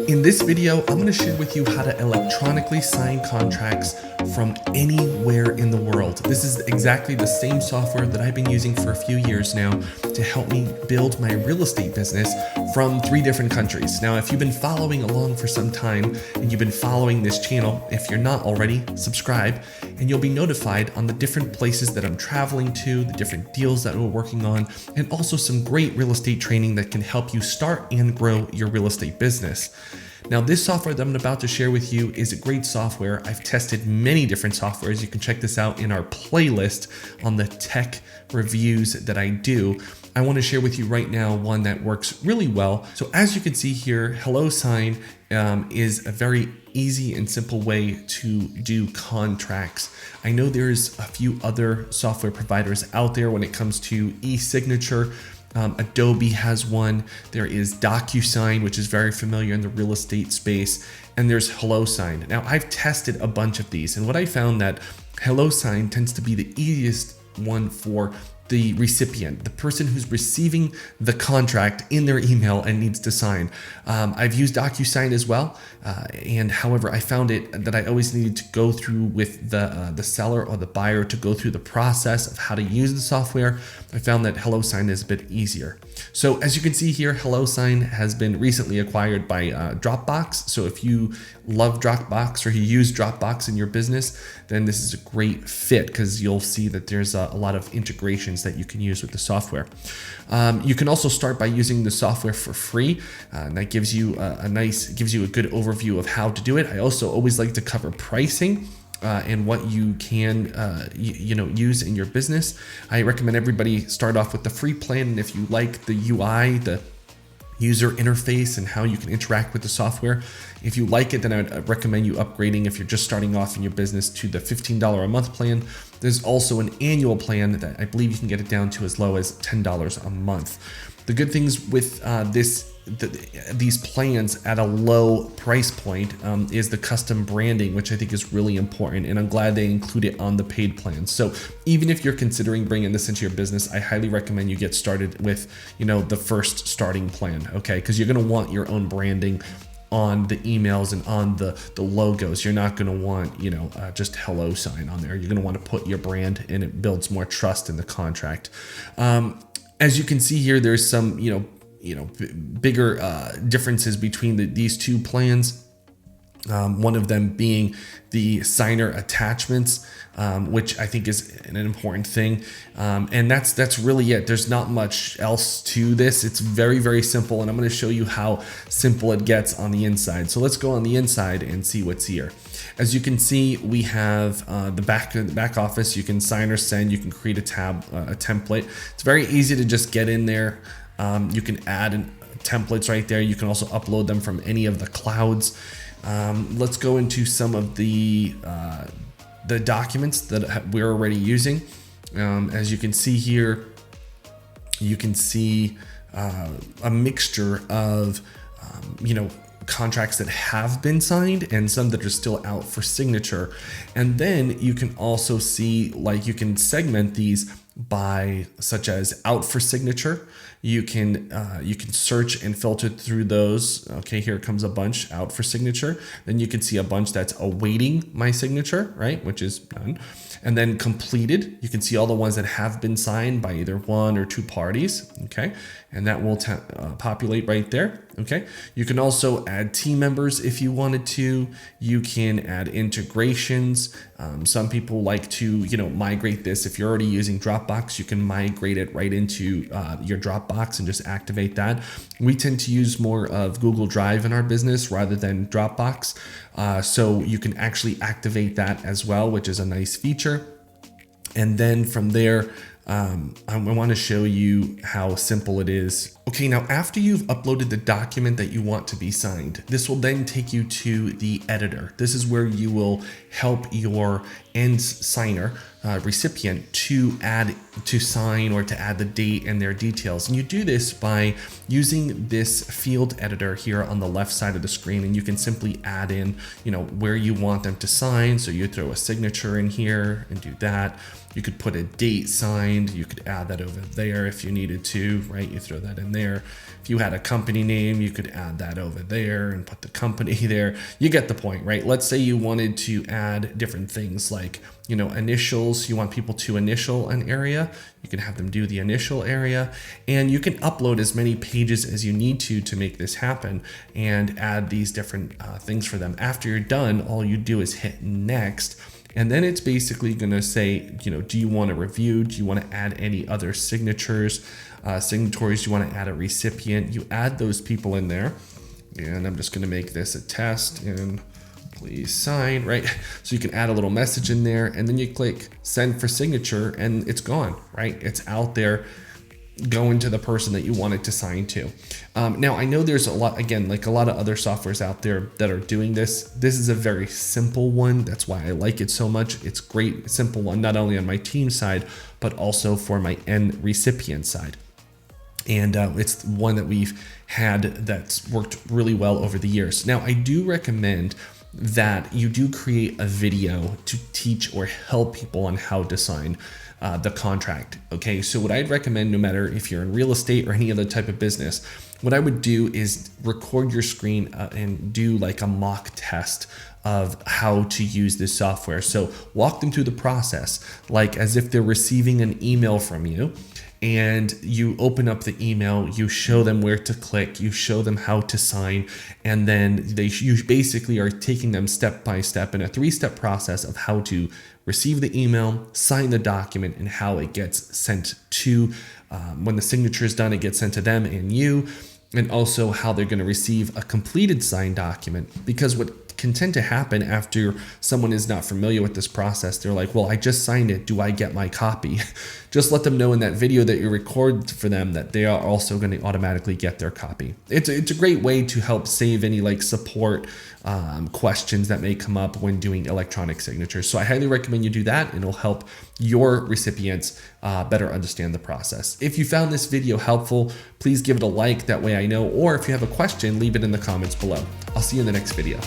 In this video, I'm going to share with you how to electronically sign contracts from anywhere in the world. This is exactly the same software that I've been using for a few years now to help me build my real estate business from 3 different countries. Now, if you've been following along for some time and you've been following this channel, if you're not already, subscribe and you'll be notified on the different places that I'm traveling to, the different deals that we're working on, and also some great real estate training that can help you start and grow your real estate business. Now, this software that I'm about to share with you is a great software. I've tested many different softwares. You can check this out in our playlist on the tech reviews that I do. I want to share with you right now one that works really well. So as you can see here, Hellosign is a very easy and simple way to do contracts. I know there's a few other software providers out there when it comes to e-signature. Adobe has one. There is DocuSign, which is very familiar in the real estate space, and there's Hellosign. Now, I've tested a bunch of these, and what I found that Hellosign tends to be the easiest one for the recipient, the person who's receiving the contract in their email and needs to sign. I've used DocuSign as well, and however, I found it that I always needed to go through with the seller or the buyer to go through the process of how to use the software. I found that Hellosign is a bit easier. So as you can see here, Hellosign has been recently acquired by Dropbox. So if you love Dropbox or you use Dropbox in your business, then this is a great fit because you'll see that there's a lot of integrations that you can use with the software. You can also start by using the software for free. And that gives you gives you a good overview of how to do it. I also always like to cover pricing and what you can use in your business. I recommend everybody start off with the free plan, and if you like the UI, the user interface and how you can interact with the software, if you like it, then I would recommend you upgrading if you're just starting off in your business to the $15 a month plan. There's also an annual plan that I believe you can get it down to as low as $10 a month. The good things with these plans at a low price point is the custom branding, which I think is really important, and I'm glad they include it on the paid plans. So even if you're considering bringing this into your business, I highly recommend you get started with the first starting plan, okay? Because you're going to want your own branding on the emails and on the logos. You're not going to want just Hellosign on there. You're going to want to put your brand, and it builds more trust in the contract. As you can see here, there's some bigger differences between these two plans. One of them being the signer attachments, which I think is an important thing. And that's really it. There's not much else to this. It's very, very simple. And I'm going to show you how simple it gets on the inside. So let's go on the inside and see what's here. As you can see, we have the back office. You can sign or send. You can create a template. It's very easy to just get in there. You can add templates right there. You can also upload them from any of the clouds. Let's go into some of the documents that we're already using. As you can see here, you can see a mixture of contracts that have been signed and some that are still out for signature. And then you can also see, you can segment these by such as out for signature. You can search and filter through those. Okay, here comes a bunch out for signature. Then you can see a bunch that's awaiting my signature, right? Which is none. And then completed, you can see all the ones that have been signed by either 1 or 2 parties. Okay, and that will populate right there. Okay, you can also add team members if you wanted to. You can add integrations. Some people like to migrate this. If you're already using Dropbox, you can migrate it right into your Dropbox and just activate that. We tend to use more of Google Drive in our business rather than Dropbox. So you can actually activate that as well, which is a nice feature. And then from there, I want to show you how simple it is. Okay, now after you've uploaded the document that you want to be signed, this will then take you to the editor. This is where you will help your end signer, recipient, to sign or to add the date and their details. And you do this by using this field editor here on the left side of the screen, and you can simply add in, where you want them to sign. So you throw a signature in here and do that. You could put a date signed. You could add that over there if you needed to, right? You throw that in there. If you had a company name, you could add that over there and put the company there. You get the point, right? Let's say you wanted to add different things like, initials. You want people to initial an area. You can have them do the initial area, and you can upload as many pages as you need to make this happen and add these different things for them. After you're done, all you do is hit next. And then it's basically going to say, do you want to review? Do you want to add any other signatures, signatories? Do you want to add a recipient? You add those people in there. And I'm just going to make this a test and please sign, right? So you can add a little message in there, and then you click send for signature and it's gone, right? It's out there going to the person that you want it to sign to. Now I know there's a lot, again, like a lot of other softwares out there that are doing this. This is a very simple one. That's why I like it so much. It's great, simple one, not only on my team side, but also for my end recipient side. And it's one that we've had that's worked really well over the years. Now I do recommend that you do create a video to teach or help people on how to sign the contract. Okay, so what I'd recommend, no matter if you're in real estate or any other type of business, what I would do is record your screen and do like a mock test of how to use this software. So walk them through the process, like as if they're receiving an email from you, and you open up the email, you show them where to click, you show them how to sign, and then you basically are taking them step by step in a 3-step process of how to receive the email, sign the document, and how it gets sent to, when the signature is done, it gets sent to them and you, and also how they're going to receive a completed signed document. Because what can tend to happen after someone is not familiar with this process, they're like, well, I just signed it, do I get my copy? Just let them know in that video that you record for them that they are also going to automatically get their copy. It's a great way to help save any like support questions that may come up when doing electronic signatures. So I highly recommend you do that, and it'll help your recipients better understand the process. If you found this video helpful, please give it a like, that way I know, or if you have a question, leave it in the comments below. I'll see you in the next video.